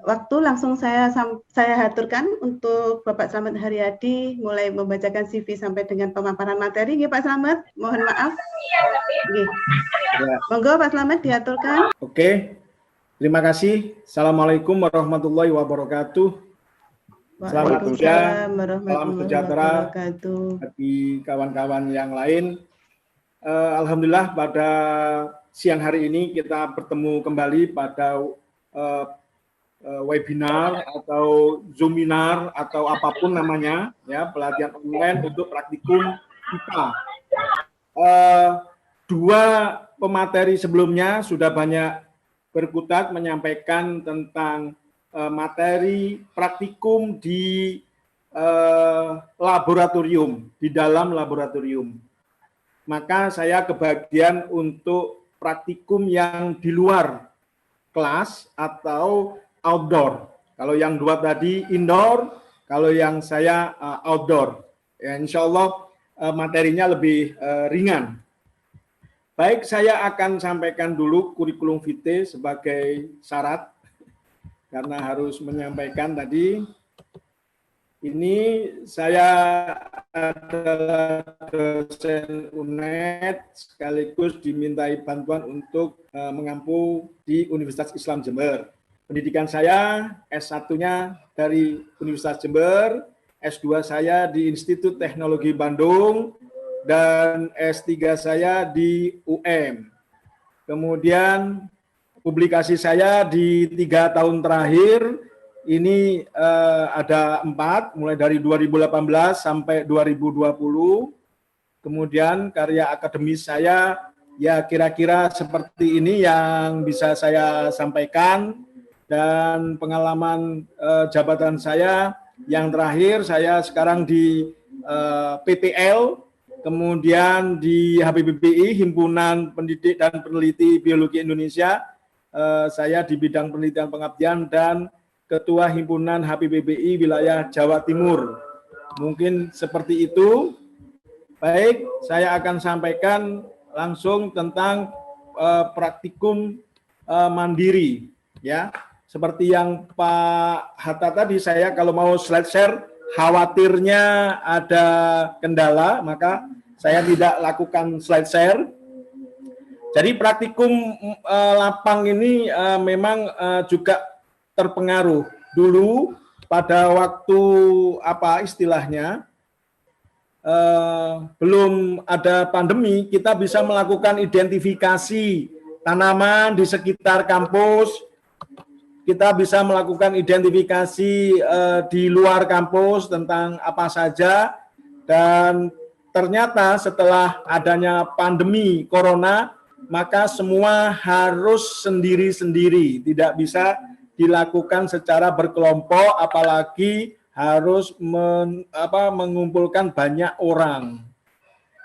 waktu langsung saya haturkan untuk Bapak Slamet Haryadi mulai membacakan CV sampai dengan pemaparan materi. Nggih Pak Slamet, mohon maaf. Nggih. Ya. Monggo Pak Slamet diaturkan. Oke. Terima kasih. Assalamualaikum warahmatullahi wabarakatuh. Selamat siang, salam sejahtera bagi kawan-kawan yang lain. Alhamdulillah pada siang hari ini kita bertemu kembali pada webinar atau zoominar atau apapun namanya, ya, pelatihan online untuk praktikum IPA. Dua pemateri sebelumnya sudah banyak berkutat menyampaikan tentang materi praktikum di laboratorium, di dalam laboratorium. Maka saya kebagian untuk praktikum yang di luar kelas atau outdoor. Kalau yang dua tadi indoor, kalau yang saya outdoor. Ya, insya Allah materinya lebih ringan. Baik, saya akan sampaikan dulu kurikulum vitae sebagai syarat. Karena harus menyampaikan tadi, ini saya adalah dosen UNED sekaligus dimintai bantuan untuk mengampu di Universitas Islam Jember. Pendidikan saya S1-nya dari Universitas Jember, S2 saya di Institut Teknologi Bandung, dan S3 saya di UM. Kemudian publikasi saya di 3 tahun terakhir ini ada 4, mulai dari 2018 sampai 2020. Kemudian karya akademis saya ya kira-kira seperti ini yang bisa saya sampaikan, dan pengalaman jabatan saya yang terakhir saya sekarang di PTL, kemudian di HPBPI, Himpunan Pendidik dan Peneliti Biologi Indonesia. Saya di bidang penelitian pengabdian dan Ketua Himpunan HPBPI wilayah Jawa Timur. Mungkin seperti itu. Baik, saya akan sampaikan langsung tentang praktikum mandiri, ya. Seperti yang Pak Hatta tadi, saya kalau mau slide share khawatirnya ada kendala, maka saya tidak lakukan slide share. Jadi praktikum lapang ini memang juga terpengaruh. Dulu pada waktu apa istilahnya belum ada pandemi, kita bisa melakukan identifikasi tanaman di sekitar kampus, kita bisa melakukan identifikasi di luar kampus tentang apa saja, dan ternyata setelah adanya pandemi corona, maka semua harus sendiri-sendiri, tidak bisa dilakukan secara berkelompok, apalagi harus mengumpulkan banyak orang.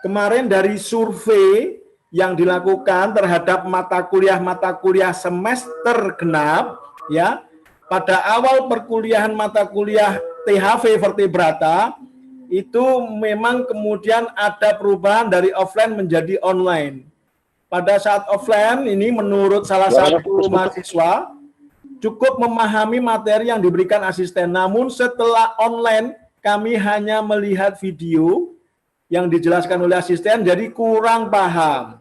Kemarin dari survei yang dilakukan terhadap mata kuliah semester genap, ya, pada awal perkuliahan mata kuliah THV vertebrata itu memang kemudian ada perubahan dari offline menjadi online. Pada saat offline ini menurut salah satu mahasiswa cukup memahami materi yang diberikan asisten, namun setelah online kami hanya melihat video yang dijelaskan oleh asisten, jadi kurang paham.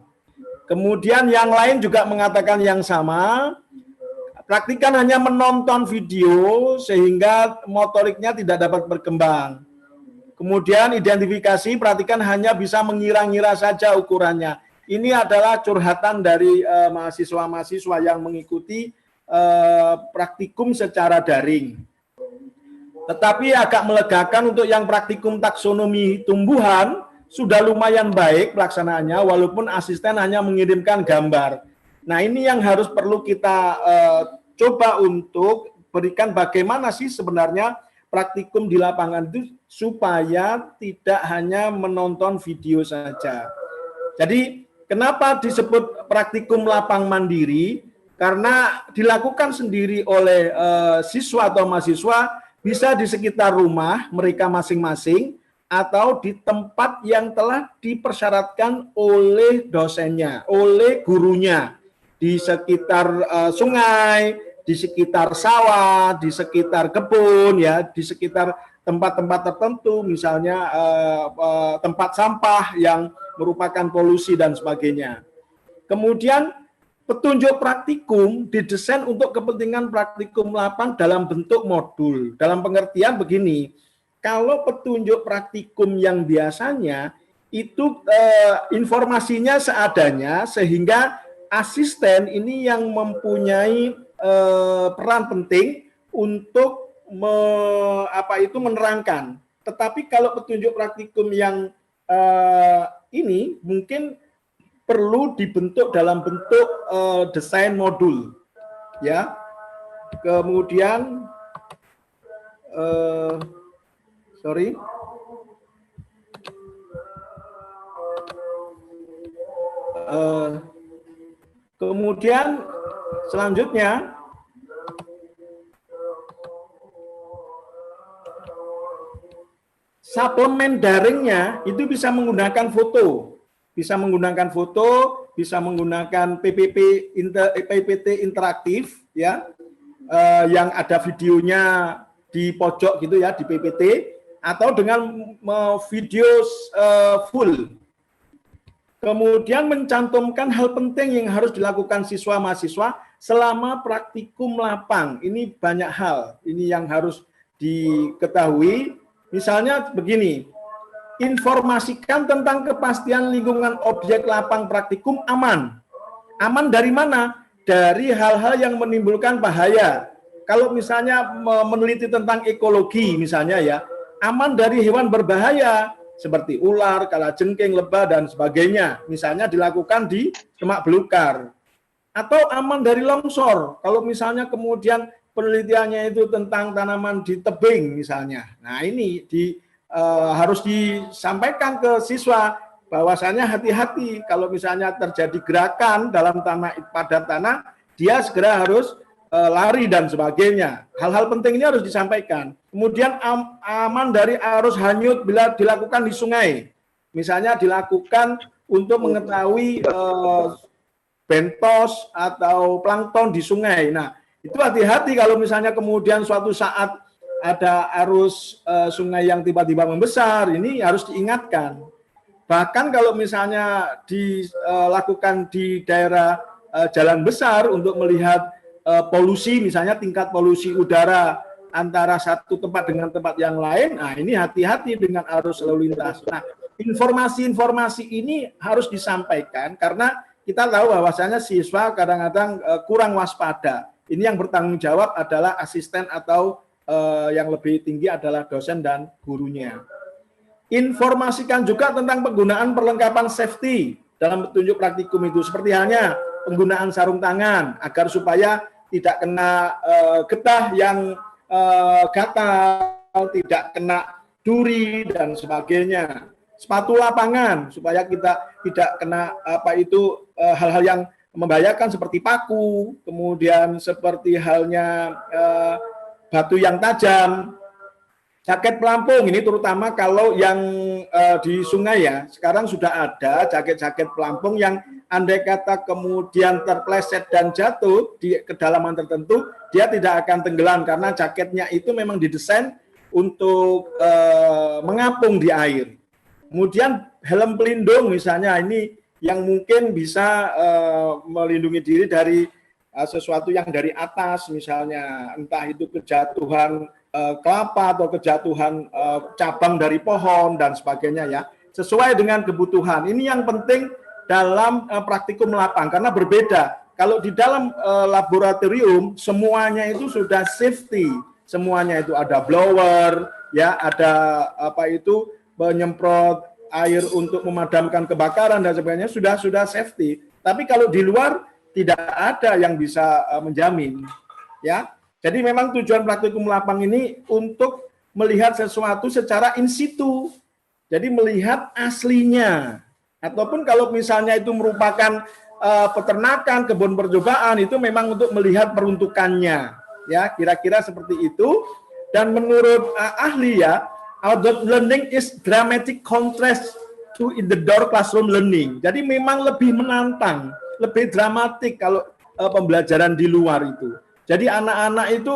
Kemudian yang lain juga mengatakan yang sama, praktikan hanya menonton video sehingga motoriknya tidak dapat berkembang. Kemudian identifikasi, perhatikan hanya bisa mengira-ngira saja ukurannya. Ini adalah curhatan dari mahasiswa-mahasiswa yang mengikuti praktikum secara daring. Tetapi agak melegakan untuk yang praktikum taksonomi tumbuhan, sudah lumayan baik pelaksanaannya, walaupun asisten hanya mengirimkan gambar. Nah, ini yang harus perlu kita coba untuk berikan bagaimana sih sebenarnya praktikum di lapangan itu supaya tidak hanya menonton video saja. Jadi kenapa disebut praktikum lapang mandiri? Karena dilakukan sendiri oleh siswa atau mahasiswa, bisa di sekitar rumah mereka masing-masing atau di tempat yang telah dipersyaratkan oleh dosennya, oleh gurunya, di sekitar sungai, di sekitar sawah, di sekitar kebun, ya, di sekitar tempat-tempat tertentu, misalnya tempat sampah yang merupakan polusi dan sebagainya. Kemudian petunjuk praktikum didesain untuk kepentingan praktikum lapang dalam bentuk modul. Dalam pengertian begini, kalau petunjuk praktikum yang biasanya itu informasinya seadanya, sehingga asisten ini yang mempunyai peran penting untuk menerangkan. Tetapi kalau petunjuk praktikum yang ini mungkin perlu dibentuk dalam bentuk desain modul, ya. Kemudian kemudian selanjutnya suplemen daringnya itu bisa menggunakan foto. Bisa menggunakan foto, bisa menggunakan PPT interaktif, ya, yang ada videonya di pojok gitu ya, di PPT, atau dengan video full. Kemudian mencantumkan hal penting yang harus dilakukan siswa-mahasiswa selama praktikum lapang. Ini banyak hal, ini yang harus diketahui. Misalnya begini, informasikan tentang kepastian lingkungan objek lapang praktikum aman. Aman dari mana? Dari hal-hal yang menimbulkan bahaya. Kalau misalnya meneliti tentang ekologi misalnya ya, aman dari hewan berbahaya seperti ular, kalajengking, lebah dan sebagainya. Misalnya dilakukan di semak belukar. Atau aman dari longsor. Kalau misalnya kemudian penelitiannya itu tentang tanaman di tebing misalnya. Nah, ini harus disampaikan ke siswa bahwasanya hati-hati kalau misalnya terjadi gerakan dalam padat tanah, dia segera harus lari dan sebagainya. Hal-hal penting ini harus disampaikan. Kemudian aman dari arus hanyut bila dilakukan di sungai. Misalnya dilakukan untuk mengetahui bentos atau plankton di sungai. Nah, itu hati-hati kalau misalnya kemudian suatu saat ada arus sungai yang tiba-tiba membesar, ini harus diingatkan. Bahkan kalau misalnya dilakukan di daerah jalan besar untuk melihat polusi, misalnya tingkat polusi udara antara satu tempat dengan tempat yang lain, nah ini hati-hati dengan arus lalu lintas. Nah, informasi-informasi ini harus disampaikan karena kita tahu bahwasanya siswa kadang-kadang kurang waspada. Ini yang bertanggung jawab adalah asisten atau yang lebih tinggi adalah dosen dan gurunya. Informasikan juga tentang penggunaan perlengkapan safety dalam petunjuk praktikum itu, seperti halnya penggunaan sarung tangan agar supaya tidak kena getah yang gatal, tidak kena duri dan sebagainya. Sepatu lapangan supaya kita tidak kena hal-hal yang membahayakan seperti paku, kemudian seperti halnya batu yang tajam. Jaket pelampung ini terutama kalau yang di sungai ya, sekarang sudah ada jaket-jaket pelampung yang andai kata kemudian terpleset dan jatuh di kedalaman tertentu, dia tidak akan tenggelam karena jaketnya itu memang didesain untuk mengapung di air. Kemudian helm pelindung misalnya, ini yang mungkin bisa melindungi diri dari sesuatu yang dari atas, misalnya entah itu kejatuhan kelapa atau kejatuhan cabang dari pohon dan sebagainya ya, sesuai dengan kebutuhan. Ini yang penting dalam praktikum lapang karena berbeda. Kalau di dalam laboratorium semuanya itu sudah safety, semuanya itu ada blower, ya, ada penyemprot air untuk memadamkan kebakaran dan sebagainya, sudah safety. Tapi kalau di luar tidak ada yang bisa menjamin, ya. Jadi memang tujuan praktikum lapang ini untuk melihat sesuatu secara in situ. Jadi melihat aslinya. Ataupun kalau misalnya itu merupakan peternakan, kebun percobaan, itu memang untuk melihat peruntukannya. Ya, kira-kira seperti itu. Dan menurut ahli ya, outdoor learning is dramatic contrast to indoor classroom learning. Jadi memang lebih menantang, lebih dramatik kalau pembelajaran di luar itu. Jadi anak-anak itu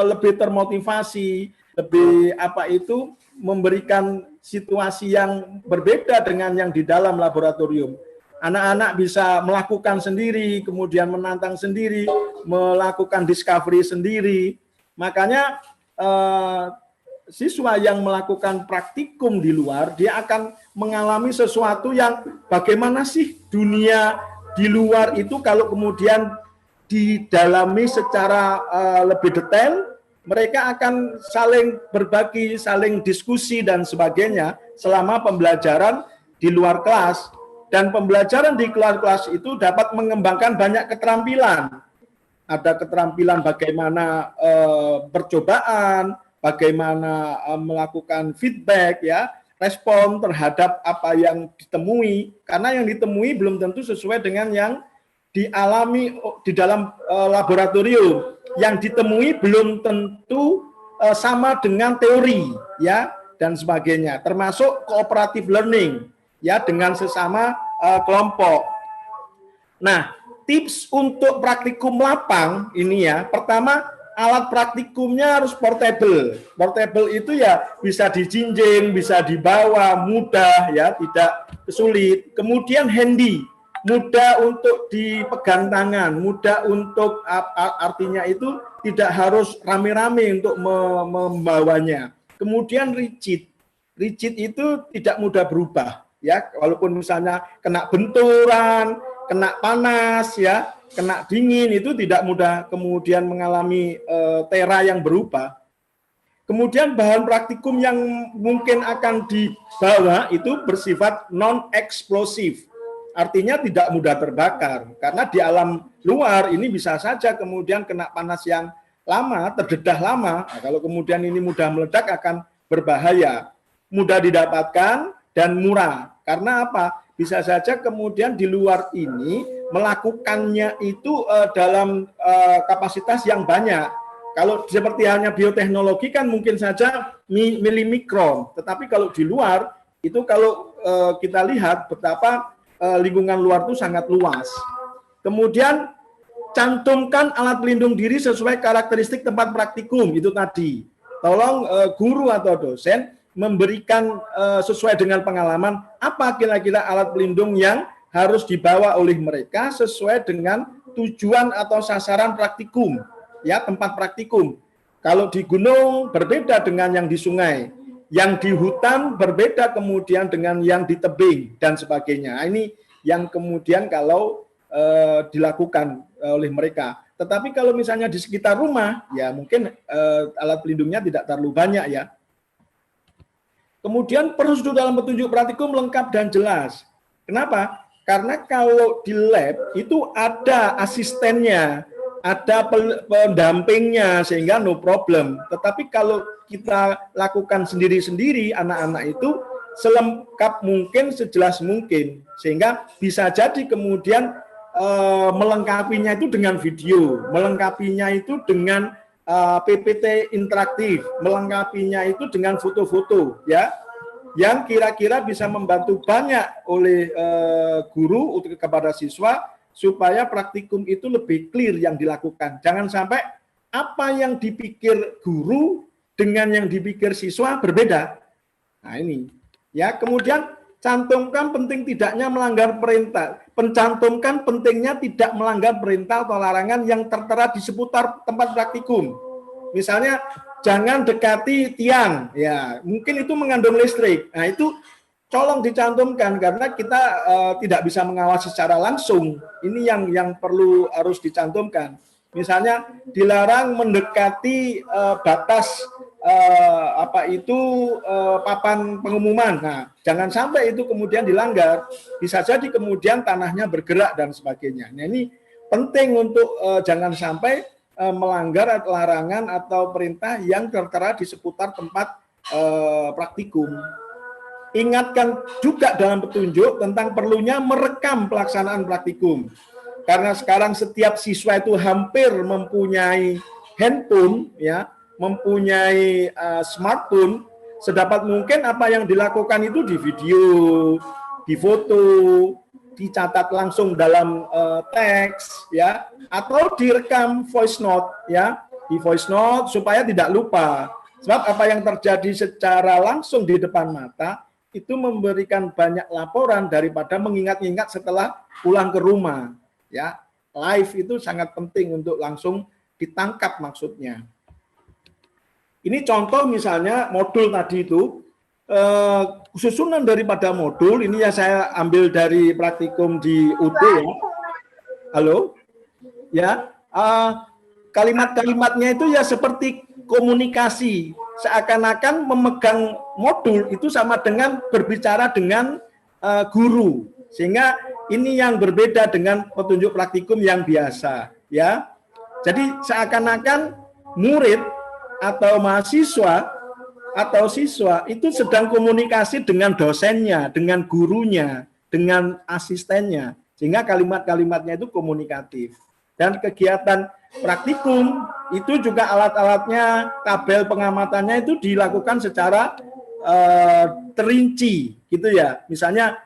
lebih termotivasi, lebih memberikan situasi yang berbeda dengan yang di dalam laboratorium. Anak-anak bisa melakukan sendiri, kemudian menantang sendiri, melakukan discovery sendiri. Makanya siswa yang melakukan praktikum di luar, dia akan mengalami sesuatu yang bagaimana sih dunia di luar itu kalau kemudian didalami secara lebih detail, mereka akan saling berbagi, saling diskusi dan sebagainya selama pembelajaran di luar kelas. Dan pembelajaran di luar kelas itu dapat mengembangkan banyak keterampilan. Ada keterampilan bagaimana percobaan, bagaimana melakukan feedback, ya, respon terhadap apa yang ditemui, karena yang ditemui belum tentu sesuai dengan yang dialami di dalam laboratorium. Yang ditemui belum tentu sama dengan teori, ya, dan sebagainya, termasuk cooperative learning, ya, dengan sesama kelompok. Nah, tips untuk praktikum lapang ini, ya, pertama, alat praktikumnya harus portable. Portable itu ya bisa dijinjing, bisa dibawa, mudah, ya, tidak sulit. Kemudian handy, mudah untuk dipegang tangan, mudah untuk artinya itu tidak harus rame-rame untuk membawanya. Kemudian rigid, rigid itu tidak mudah berubah, ya, walaupun misalnya kena benturan, kena panas, ya, kena dingin, itu tidak mudah kemudian mengalami tera yang berubah. Kemudian bahan praktikum yang mungkin akan dibawa itu bersifat non-eksplosif. Artinya tidak mudah terbakar, karena di alam luar ini bisa saja kemudian kena panas yang lama, terdedah lama. Nah, kalau kemudian ini mudah meledak akan berbahaya. Mudah didapatkan dan murah. Karena apa? Bisa saja kemudian di luar ini melakukannya itu dalam kapasitas yang banyak. Kalau seperti halnya bioteknologi kan mungkin saja milimikron. Tetapi kalau di luar itu kalau kita lihat betapa lingkungan luar itu sangat luas. Kemudian cantumkan alat pelindung diri sesuai karakteristik tempat praktikum itu tadi. Tolong guru atau dosen memberikan sesuai dengan pengalaman apa kira-kira alat pelindung yang harus dibawa oleh mereka sesuai dengan tujuan atau sasaran praktikum, ya, tempat praktikum. Kalau di gunung berbeda dengan yang di sungai. Yang di hutan berbeda kemudian dengan yang di tebing dan sebagainya. Ini yang kemudian kalau dilakukan oleh mereka. Tetapi kalau misalnya di sekitar rumah, ya mungkin alat pelindungnya tidak terlalu banyak, ya. Kemudian prosedur dalam petunjuk praktikum lengkap dan jelas. Kenapa? Karena kalau di lab itu ada asistennya, ada pendampingnya sehingga no problem. Tetapi kalau kita lakukan sendiri-sendiri, anak-anak itu selengkap mungkin, sejelas mungkin, sehingga bisa jadi kemudian melengkapinya itu dengan video, melengkapinya itu dengan PPT interaktif, melengkapinya itu dengan foto-foto, ya, yang kira-kira bisa membantu banyak oleh guru untuk kepada siswa supaya praktikum itu lebih clear yang dilakukan. Jangan sampai apa yang dipikir guru dengan yang dipikir siswa berbeda. Nah ini, ya. Kemudian cantumkan penting tidaknya melanggar perintah. Pencantumkan pentingnya tidak melanggar perintah atau larangan yang tertera di seputar tempat praktikum. Misalnya jangan dekati tiang, ya mungkin itu mengandung listrik. Nah itu tolong dicantumkan karena kita tidak bisa mengawasi secara langsung. Ini yang perlu harus dicantumkan. Misalnya dilarang mendekati batas papan pengumuman. Nah, jangan sampai itu kemudian dilanggar. Bisa jadi kemudian tanahnya bergerak dan sebagainya. Nah, ini penting untuk jangan sampai melanggar larangan atau perintah yang tertera di seputar tempat praktikum. Ingatkan juga dalam petunjuk tentang perlunya merekam pelaksanaan praktikum. Karena sekarang setiap siswa itu hampir mempunyai handphone, ya, mempunyai smartphone, sedapat mungkin apa yang dilakukan itu di video, di foto, dicatat langsung dalam teks ya, atau direkam voice note ya, di voice note supaya tidak lupa. Sebab apa yang terjadi secara langsung di depan mata itu memberikan banyak laporan daripada mengingat-ingat setelah pulang ke rumah ya. Live itu sangat penting untuk langsung ditangkap maksudnya. Ini contoh misalnya modul tadi itu, susunan daripada modul ini ya saya ambil dari praktikum di UT ya. Halo? Ya, kalimat-kalimatnya itu ya seperti komunikasi, seakan-akan memegang modul itu sama dengan berbicara dengan guru, sehingga ini yang berbeda dengan petunjuk praktikum yang biasa ya. Jadi seakan-akan murid atau mahasiswa atau siswa itu sedang komunikasi dengan dosennya, dengan gurunya, dengan asistennya, sehingga kalimat-kalimatnya itu komunikatif. Dan kegiatan praktikum itu juga alat-alatnya, tabel pengamatannya itu dilakukan secara terinci gitu ya. Misalnya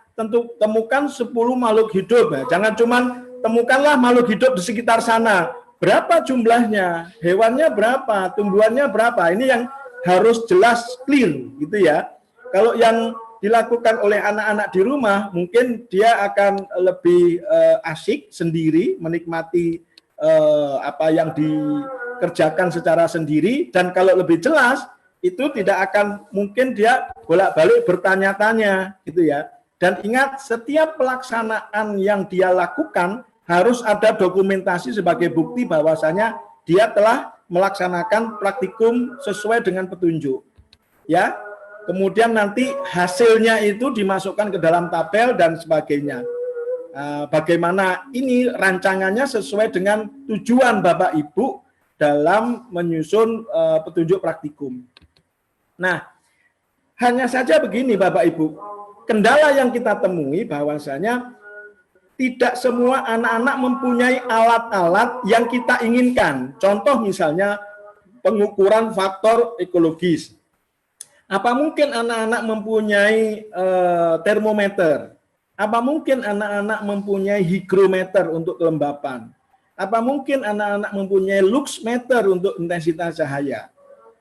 temukan 10 makhluk hidup ya. Jangan cuma temukanlah makhluk hidup di sekitar sana, berapa jumlahnya, hewannya berapa, tumbuhannya berapa, ini yang harus jelas, clear gitu ya. Kalau yang dilakukan oleh anak-anak di rumah, mungkin dia akan lebih asyik sendiri, menikmati apa yang dikerjakan secara sendiri, dan kalau lebih jelas, itu tidak akan mungkin dia bolak-balik bertanya-tanya gitu ya. Dan ingat, setiap pelaksanaan yang dia lakukan harus ada dokumentasi sebagai bukti bahwasanya dia telah melaksanakan praktikum sesuai dengan petunjuk. Ya, kemudian nanti hasilnya itu dimasukkan ke dalam tabel dan sebagainya. Bagaimana ini rancangannya sesuai dengan tujuan Bapak Ibu dalam menyusun petunjuk praktikum. Nah, hanya saja begini Bapak Ibu, kendala yang kita temui bahwasanya tidak semua anak-anak mempunyai alat-alat yang kita inginkan. Contoh misalnya pengukuran faktor ekologis. Apa mungkin anak-anak mempunyai termometer? Apa mungkin anak-anak mempunyai hygrometer untuk kelembapan? Apa mungkin anak-anak mempunyai luxmeter untuk intensitas cahaya?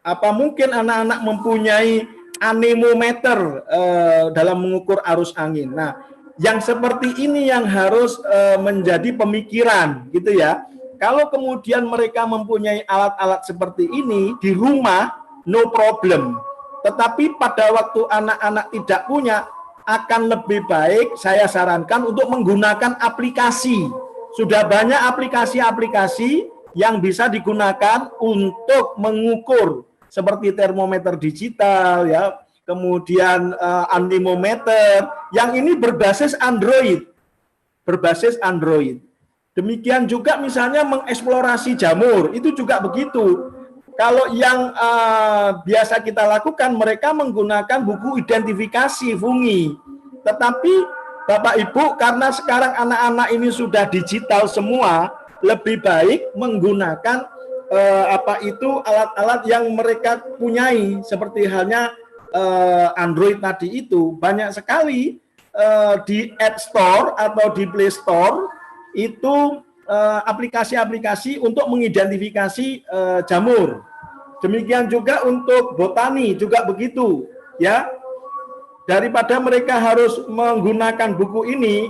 Apa mungkin anak-anak mempunyai anemometer dalam mengukur arus angin? Nah, yang seperti ini yang harus menjadi pemikiran gitu ya. Kalau kemudian mereka mempunyai alat-alat seperti ini di rumah, no problem. Tetapi pada waktu anak-anak tidak punya, akan lebih baik saya sarankan untuk menggunakan aplikasi. Sudah banyak aplikasi-aplikasi yang bisa digunakan untuk mengukur, seperti termometer digital ya, kemudian anemometer yang ini berbasis Android. Demikian juga misalnya mengeksplorasi jamur, itu juga begitu. Kalau yang biasa kita lakukan, mereka menggunakan buku identifikasi fungi. Tetapi Bapak Ibu, karena sekarang anak-anak ini sudah digital semua, lebih baik menggunakan alat-alat yang mereka punyai, seperti halnya Android tadi itu. Banyak sekali di App Store atau di Play Store itu aplikasi-aplikasi untuk mengidentifikasi jamur. Demikian juga untuk botani juga begitu ya. Daripada mereka harus menggunakan buku ini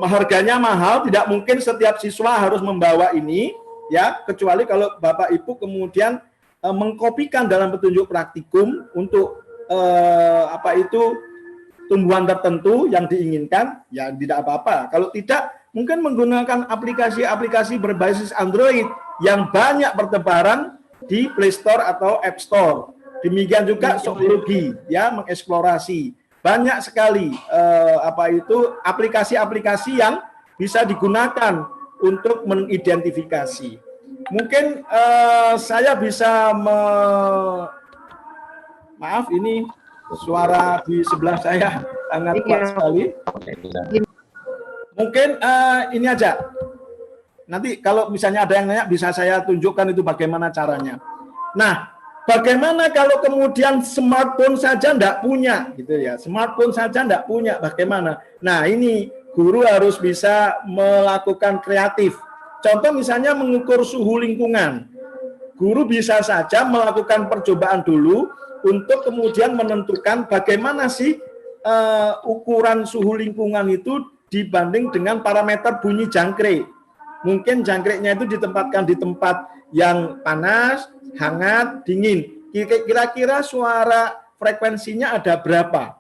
harganya mahal, tidak mungkin setiap siswa harus membawa ini ya, kecuali kalau Bapak Ibu kemudian mengkopikan dalam petunjuk praktikum untuk tumbuhan tertentu yang diinginkan, ya tidak apa-apa. Kalau tidak, mungkin menggunakan aplikasi-aplikasi berbasis Android yang banyak bertebaran di Play Store atau App Store. Demikian juga zoologi, ya, mengeksplorasi. Banyak sekali aplikasi-aplikasi yang bisa digunakan untuk mengidentifikasi. Mungkin saya bisa maaf, ini suara di sebelah saya sangat kuat sekali. Mungkin ini aja. Nanti kalau misalnya ada yang nanya, bisa saya tunjukkan itu bagaimana caranya. Nah, bagaimana kalau kemudian smartphone saja enggak punya, gitu ya? Smartphone saja enggak punya, bagaimana? Nah, ini guru harus bisa melakukan kreatif. Contoh misalnya mengukur suhu lingkungan. Guru bisa saja melakukan percobaan dulu untuk kemudian menentukan bagaimana sih ukuran suhu lingkungan itu dibanding dengan parameter bunyi jangkrik. Mungkin jangkriknya itu ditempatkan di tempat yang panas, hangat, dingin. Kira-kira suara frekuensinya ada berapa?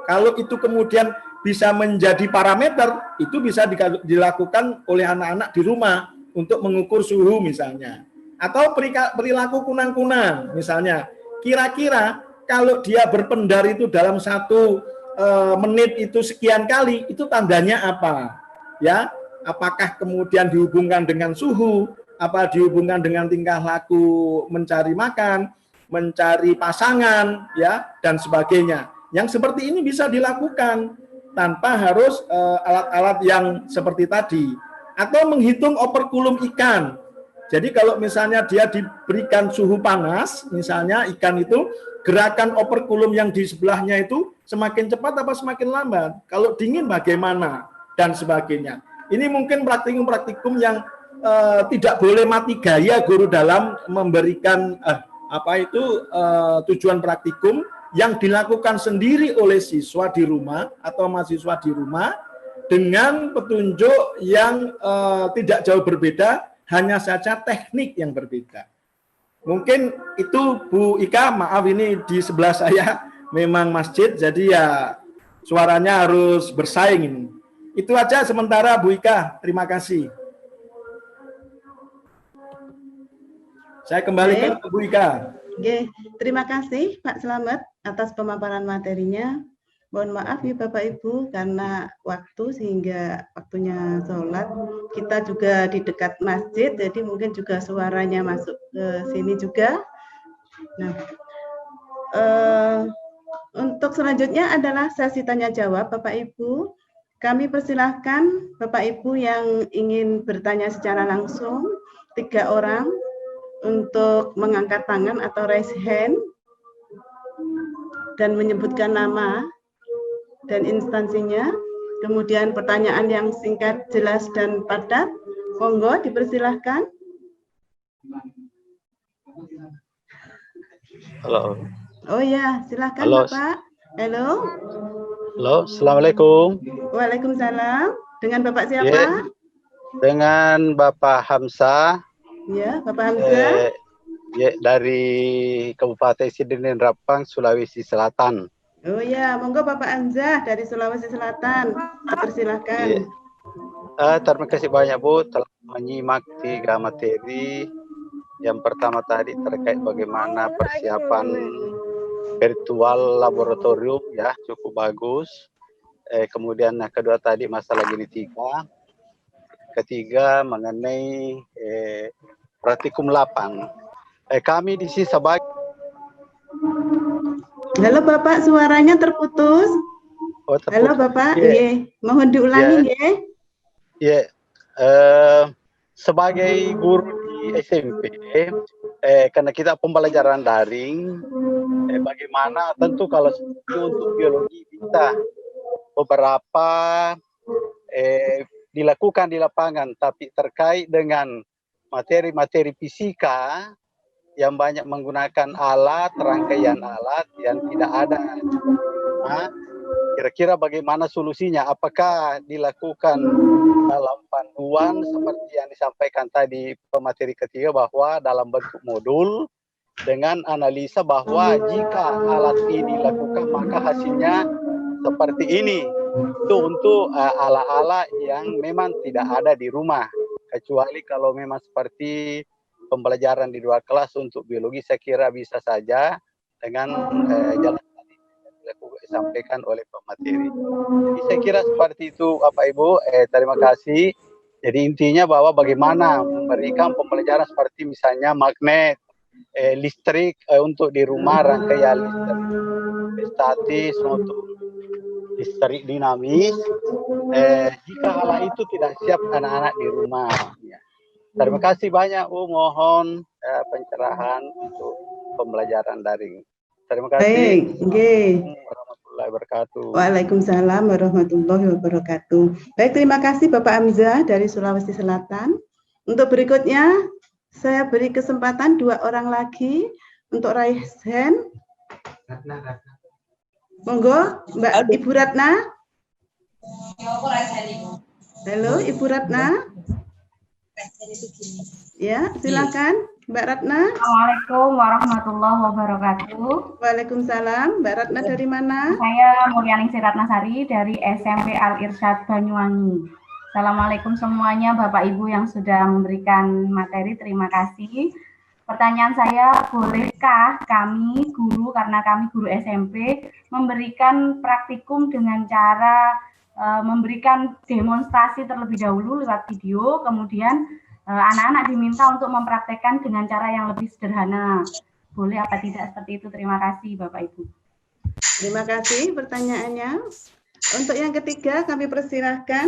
Kalau itu kemudian bisa menjadi parameter, itu bisa dilakukan oleh anak-anak di rumah untuk mengukur suhu misalnya. Atau perilaku kunang-kunang misalnya. Kira-kira kalau dia berpendar itu dalam 1 menit itu sekian kali, itu tandanya apa? Ya, apakah kemudian dihubungkan dengan suhu, apa dihubungkan dengan tingkah laku mencari makan, mencari pasangan, ya, dan sebagainya. Yang seperti ini bisa dilakukan tanpa harus alat-alat yang seperti tadi. Atau menghitung operkulum ikan. Jadi kalau misalnya dia diberikan suhu panas, misalnya ikan itu, gerakan operkulum yang di sebelahnya itu semakin cepat apa semakin lambat. Kalau dingin bagaimana? Dan sebagainya. Ini mungkin praktikum-praktikum yang tidak boleh mati gaya guru dalam memberikan tujuan praktikum yang dilakukan sendiri oleh siswa di rumah atau mahasiswa di rumah dengan petunjuk yang tidak jauh berbeda, hanya saja teknik yang berbeda. Mungkin itu Bu Ika, maaf ini di sebelah saya memang masjid, jadi ya suaranya harus bersaing ini. Itu aja sementara Bu Ika, terima kasih. Saya kembalikan ke Bu Ika. Oke, terima kasih Pak Slamet atas pemaparan materinya. Mohon maaf ya Bapak Ibu karena waktu sehingga waktunya sholat. Kita juga di dekat masjid, jadi mungkin juga suaranya masuk ke sini juga. Nah, untuk selanjutnya adalah sesi tanya jawab Bapak Ibu. Kami persilahkan Bapak Ibu yang ingin bertanya secara langsung, 3 orang untuk mengangkat tangan atau raise hand dan menyebutkan nama dan instansinya, kemudian pertanyaan yang singkat, jelas, dan padat. Monggo dipersilahkan. Halo. Oh ya, silahkan. Halo. Bapak. Halo. Halo, Assalamualaikum. Waalaikumsalam. Dengan Bapak siapa? Dengan Bapak Hamzah. Ya, Bapak Hamzah. Dari Kabupaten Sidin Rapang, Sulawesi Selatan. Oh ya, monggo Bapak Hamzah dari Sulawesi Selatan. Persilahkan. Terima kasih banyak Bu telah menyimak 3 materi. Yang pertama tadi terkait bagaimana persiapan virtual laboratorium, ya cukup bagus. Kemudian yang kedua tadi masalah genetika. Ketiga mengenai praktikum 8. Kami di sini sebagai. Halo Bapak, suaranya terputus. Oh, terputus. Halo Bapak, mohon diulangi sebagai guru di SMP, karena kita pembelajaran daring, bagaimana tentu kalau untuk biologi bisa beberapa dilakukan di lapangan, tapi terkait dengan materi-materi fisika yang banyak menggunakan alat, rangkaian alat yang tidak ada. Nah, kira-kira bagaimana solusinya? Apakah dilakukan dalam panduan seperti yang disampaikan tadi pemateri ketiga bahwa dalam bentuk modul dengan analisa bahwa jika alat ini dilakukan maka hasilnya seperti ini. Itu untuk ala-ala yang memang tidak ada di rumah. Kecuali kalau memang seperti pembelajaran di luar kelas untuk biologi, saya kira bisa saja dengan jalan tadi yang disampaikan oleh pemateri. Jadi saya kira seperti itu Bapak Ibu. Terima kasih. Jadi intinya bahwa bagaimana memberikan pembelajaran seperti misalnya magnet, listrik untuk di rumah, rangkaian listrik statis untuk listrik dinamis. Jika hal itu tidak siap anak-anak di rumah. Ya. Terima kasih banyak mohon pencerahan untuk pembelajaran daring. Terima kasih. Baik, warahmatullahi wabarakatuh. Waalaikumsalam warahmatullahi wabarakatuh. Baik, terima kasih Bapak Hamzah dari Sulawesi Selatan. Untuk berikutnya, saya beri kesempatan 2 orang lagi untuk raise hand. Monggo, Mbak Ibu Ratna. Halo, Ibu Ratna. Ya, silakan Mbak Ratna. Assalamualaikum warahmatullahi wabarakatuh. Waalaikumsalam. Mbak Ratna dari mana? Saya Mulyaningsih Ratnasari dari SMP Al Irsyad Banyuwangi. Assalamualaikum semuanya Bapak Ibu yang sudah memberikan materi, terima kasih. Pertanyaan saya, bolehkah kami guru, karena kami guru SMP, memberikan praktikum dengan cara memberikan demonstrasi terlebih dahulu lewat video, kemudian anak-anak diminta untuk mempraktekkan dengan cara yang lebih sederhana. Boleh apa tidak seperti itu? Terima kasih Bapak Ibu. Terima kasih pertanyaannya. Untuk yang ketiga kami persilahkan.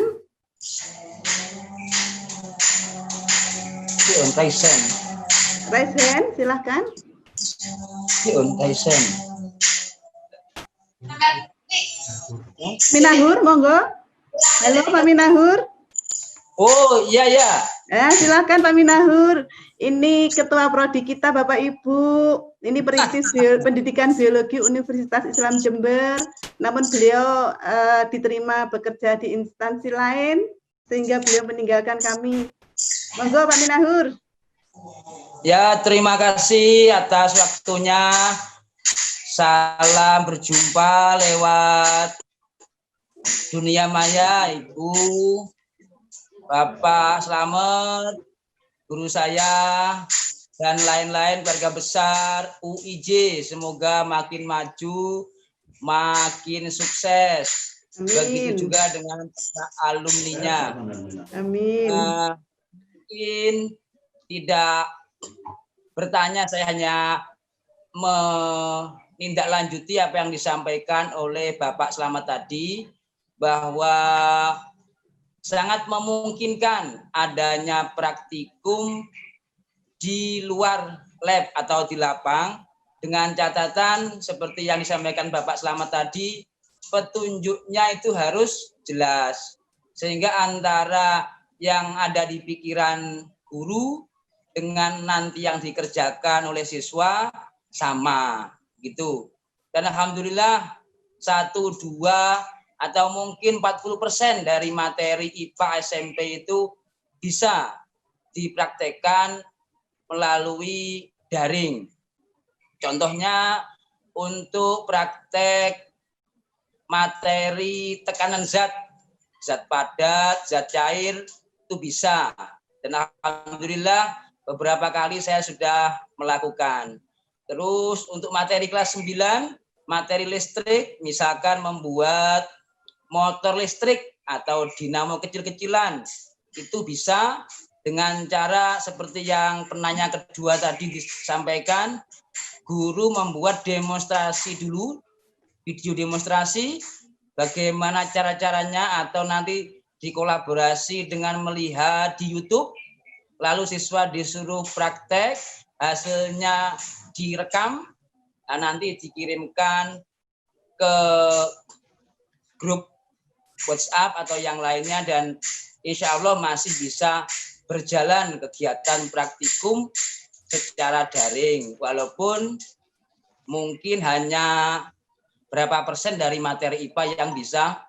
Raise hand, silahkan. Minahur, monggo. Halo Pak Minahur. Oh iya ya. Silakan Pak Minahur. Ini Ketua Prodi kita Bapak Ibu. Ini Perintis Pendidikan Biologi Universitas Islam Jember. Namun beliau diterima bekerja di instansi lain sehingga beliau meninggalkan kami. Monggo Pak Minahur. Ya, terima kasih atas waktunya. Salam berjumpa lewat dunia maya, Ibu, Bapak Slamet, guru saya, dan lain-lain keluarga besar UIJ. Semoga makin maju, makin sukses. Amin. Begitu juga dengan alumninya. Amin. Mungkin tidak bertanya, saya hanya menindaklanjuti apa yang disampaikan oleh Bapak Slamet tadi, bahwa sangat memungkinkan adanya praktikum di luar lab atau di lapang, dengan catatan seperti yang disampaikan Bapak Slamet tadi, petunjuknya itu harus jelas, sehingga antara yang ada di pikiran guru dengan nanti yang dikerjakan oleh siswa sama gitu. Dan alhamdulillah 1, 2 atau mungkin 40% dari materi IPA SMP itu bisa dipraktekkan melalui daring. Contohnya untuk praktek materi tekanan zat padat, zat cair itu bisa. Dan alhamdulillah beberapa kali saya sudah melakukan. Terus untuk materi kelas 9, materi listrik, misalkan membuat motor listrik atau dinamo kecil-kecilan, itu bisa dengan cara seperti yang penanya kedua tadi disampaikan, guru membuat demonstrasi dulu, video demonstrasi, bagaimana cara-caranya, atau nanti dikolaborasi dengan melihat di YouTube, lalu siswa disuruh praktek, hasilnya direkam, dan nanti dikirimkan ke grup WhatsApp atau yang lainnya, dan insya Allah masih bisa berjalan kegiatan praktikum secara daring, walaupun mungkin hanya berapa persen dari materi IPA yang bisa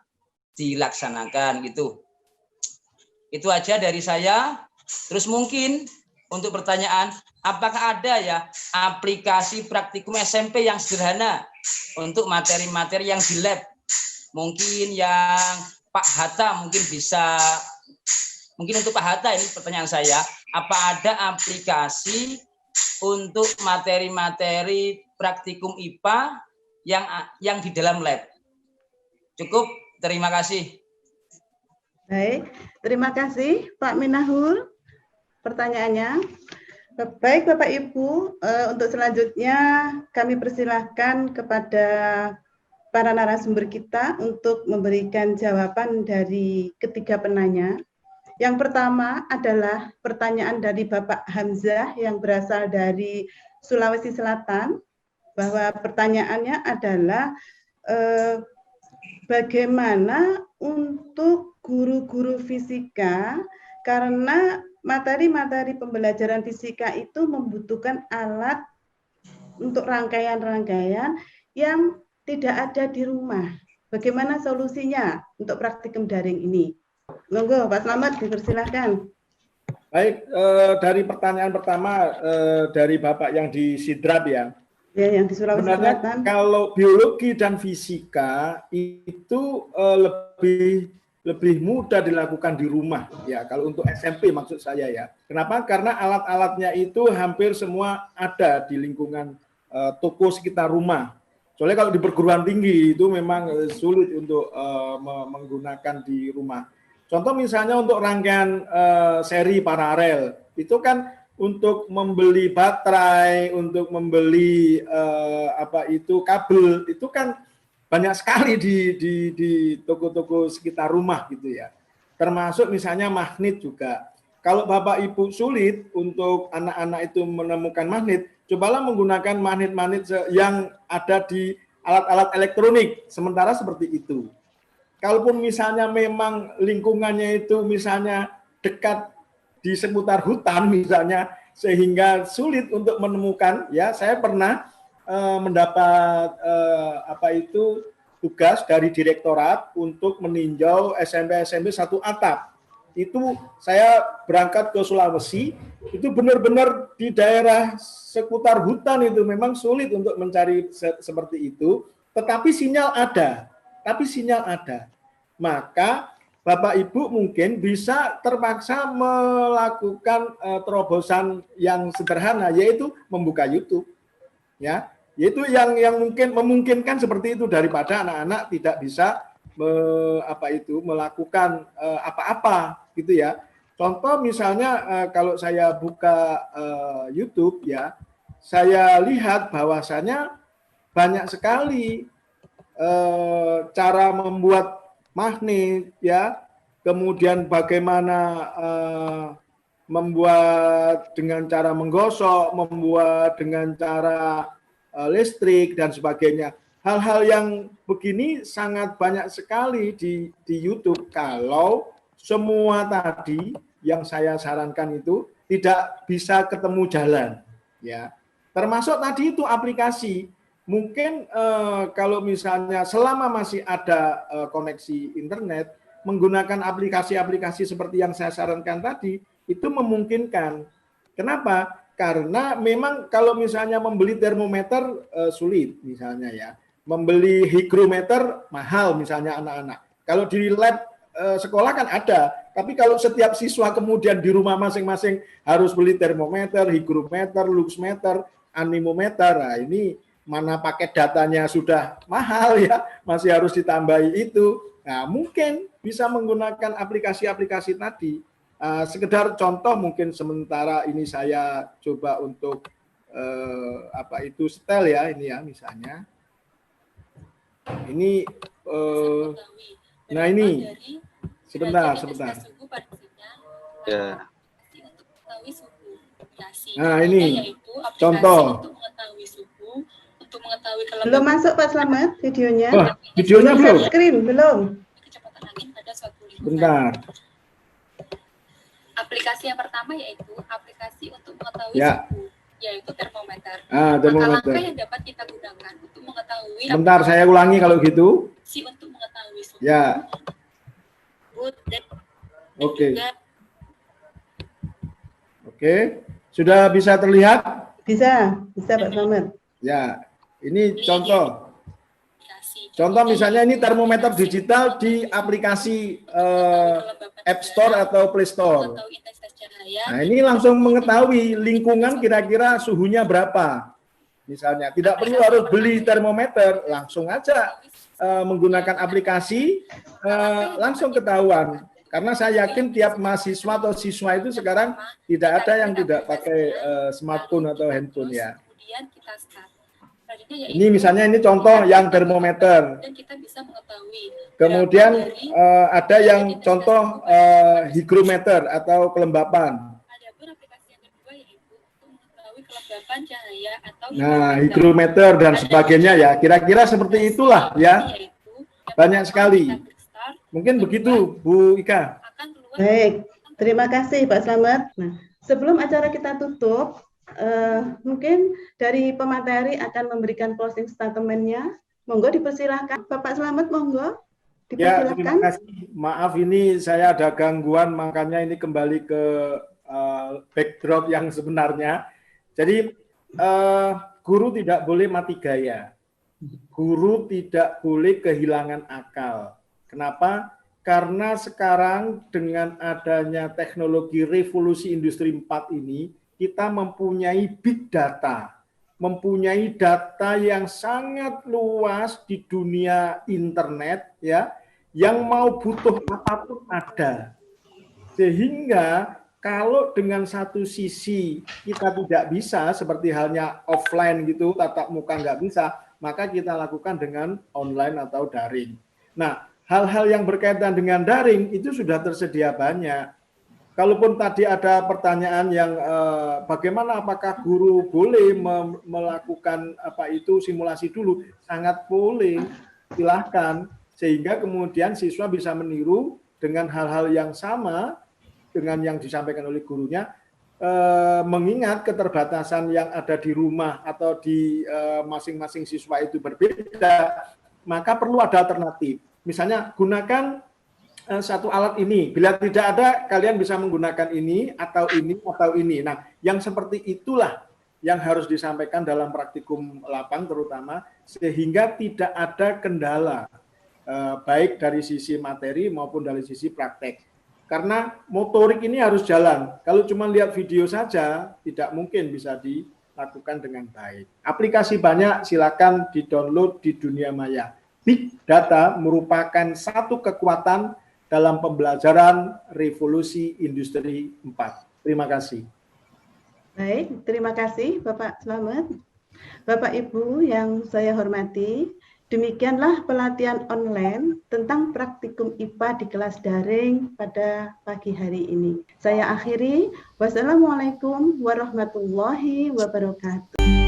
dilaksanakan gitu. Itu aja dari saya. Terus mungkin untuk pertanyaan, apakah ada ya aplikasi praktikum SMP yang sederhana untuk materi-materi yang di lab? Mungkin yang Pak Hatta mungkin bisa, mungkin untuk Pak Hatta ini pertanyaan saya, apa ada aplikasi untuk materi-materi praktikum IPA yang di dalam lab? Cukup, terima kasih. Baik, terima kasih Pak Minahur pertanyaannya. Baik Bapak Ibu, untuk selanjutnya kami persilahkan kepada para narasumber kita untuk memberikan jawaban dari ketiga penanya. Yang pertama adalah pertanyaan dari Bapak Hamzah yang berasal dari Sulawesi Selatan, bahwa pertanyaannya adalah bagaimana untuk guru-guru fisika, karena materi-materi pembelajaran fisika itu membutuhkan alat untuk rangkaian-rangkaian yang tidak ada di rumah. Bagaimana solusinya untuk praktikum daring ini? Monggo Pak Slamet, dipersilahkan. Baik, dari pertanyaan pertama dari Bapak yang di Sidrap ya. Ya, yang di Sulawesi Sebenarnya Selatan. kalau biologi dan fisika itu lebih mudah dilakukan di rumah ya. Kalau untuk SMP maksud saya ya. Kenapa? Karena alat-alatnya itu hampir semua ada di lingkungan toko sekitar rumah. Soalnya kalau di perguruan tinggi itu memang sulit untuk menggunakan di rumah. Contoh misalnya untuk rangkaian seri paralel, itu kan untuk membeli baterai, untuk membeli kabel, itu kan banyak sekali di toko-toko sekitar rumah gitu ya. Termasuk misalnya magnet juga. Kalau Bapak Ibu sulit untuk anak-anak itu menemukan magnet, cobalah menggunakan magnet-magnet yang ada di alat-alat elektronik. Sementara seperti itu. Kalaupun misalnya memang lingkungannya itu misalnya dekat di seputar hutan misalnya, sehingga sulit untuk menemukan, ya saya pernah mendapat tugas dari direktorat untuk meninjau SMP satu atap. Itu saya berangkat ke Sulawesi, itu benar-benar di daerah seputar hutan itu memang sulit untuk mencari seperti itu, tetapi sinyal ada. Maka Bapak Ibu mungkin bisa terpaksa melakukan terobosan yang sederhana, yaitu membuka YouTube, ya, yaitu yang mungkin memungkinkan seperti itu daripada anak-anak tidak bisa melakukan apa-apa, gitu ya. Contoh misalnya kalau saya buka YouTube, ya, saya lihat bahwasanya banyak sekali cara membuat magnet, ya, kemudian bagaimana membuat dengan cara menggosok, membuat dengan cara listrik dan sebagainya. Hal-hal yang begini sangat banyak sekali di YouTube. Kalau semua tadi yang saya sarankan itu tidak bisa ketemu jalan, ya. Termasuk tadi itu aplikasi. Mungkin kalau misalnya selama masih ada koneksi internet, menggunakan aplikasi-aplikasi seperti yang saya sarankan tadi, itu memungkinkan. Kenapa? Karena memang kalau misalnya membeli termometer sulit misalnya ya. Membeli hygrometer mahal misalnya anak-anak. Kalau di lab sekolah kan ada, tapi kalau setiap siswa kemudian di rumah masing-masing harus beli termometer, hygrometer, luxmeter, anemometer, nah ini mana paket datanya sudah mahal ya, masih harus ditambahi itu. Nah, mungkin bisa menggunakan aplikasi-aplikasi tadi. Sekedar contoh mungkin sementara ini saya coba untuk setel ya, ini ya misalnya. Ini nah ini sebentar. Ya. Nah, ini contoh. Belum masuk Pak Slamet videonya. Wah, videonya belum? Screen belum. Bentar. Aplikasi yang pertama yaitu aplikasi untuk mengetahui suhu, yaitu termometer. Termometer. Langkah yang dapat kita gunakan untuk mengetahui. Bentar, saya ulangi kalau gitu. Untuk mengetahui suhu. Ya. Oke. Oke. Sudah bisa terlihat? Bisa Pak Slamet. Ya. Ini contoh. Contoh misalnya ini termometer digital di aplikasi App Store atau Play Store. Nah, ini langsung mengetahui lingkungan kira-kira suhunya berapa. Misalnya, tidak perlu harus beli termometer, langsung aja menggunakan aplikasi, langsung ketahuan. Karena saya yakin tiap mahasiswa atau siswa itu sekarang tidak ada yang tidak pakai smartphone atau handphone ya. Ini misalnya ini contoh yang termometer. Kemudian ada yang contoh hygrometer atau kelembapan. Nah, hygrometer dan sebagainya ya. Kira-kira seperti itulah ya. Banyak sekali. Mungkin begitu, Bu Ika. Baik, terima kasih Pak Slamet. Nah, sebelum acara kita tutup, mungkin dari pemateri akan memberikan closing statement-nya. Monggo dipersilahkan, Bapak Slamet, monggo. Ya, terima kasih. Maaf ini saya ada gangguan, makanya ini kembali ke backdrop yang sebenarnya. Jadi guru tidak boleh mati gaya. Guru tidak boleh kehilangan akal. Kenapa? Karena sekarang dengan adanya teknologi revolusi industri 4 ini, kita mempunyai big data, mempunyai data yang sangat luas di dunia internet, ya, yang mau butuh apapun ada. Sehingga kalau dengan satu sisi kita tidak bisa, seperti halnya offline gitu, tatap muka nggak bisa, maka kita lakukan dengan online atau daring. Nah, hal-hal yang berkaitan dengan daring itu sudah tersedia banyak. Kalaupun tadi ada pertanyaan yang bagaimana apakah guru boleh melakukan apa itu simulasi dulu, sangat boleh, silahkan, sehingga kemudian siswa bisa meniru dengan hal-hal yang sama dengan yang disampaikan oleh gurunya, mengingat keterbatasan yang ada di rumah atau di masing-masing siswa itu berbeda, maka perlu ada alternatif. Misalnya gunakan satu alat ini, bila tidak ada kalian bisa menggunakan ini atau ini atau ini. Nah, yang seperti itulah yang harus disampaikan dalam praktikum lapang terutama, sehingga tidak ada kendala baik dari sisi materi maupun dari sisi praktek. Karena motorik ini harus jalan. Kalau cuma lihat video saja, tidak mungkin bisa dilakukan dengan baik. Aplikasi banyak, silakan di-download di dunia maya. Big data merupakan satu kekuatan dalam pembelajaran revolusi industri 4. Terima kasih. Baik, terima kasih Bapak Slamet. Bapak Ibu yang saya hormati, demikianlah pelatihan online tentang praktikum IPA di kelas daring pada pagi hari ini. Saya akhiri. Wassalamualaikum warahmatullahi wabarakatuh.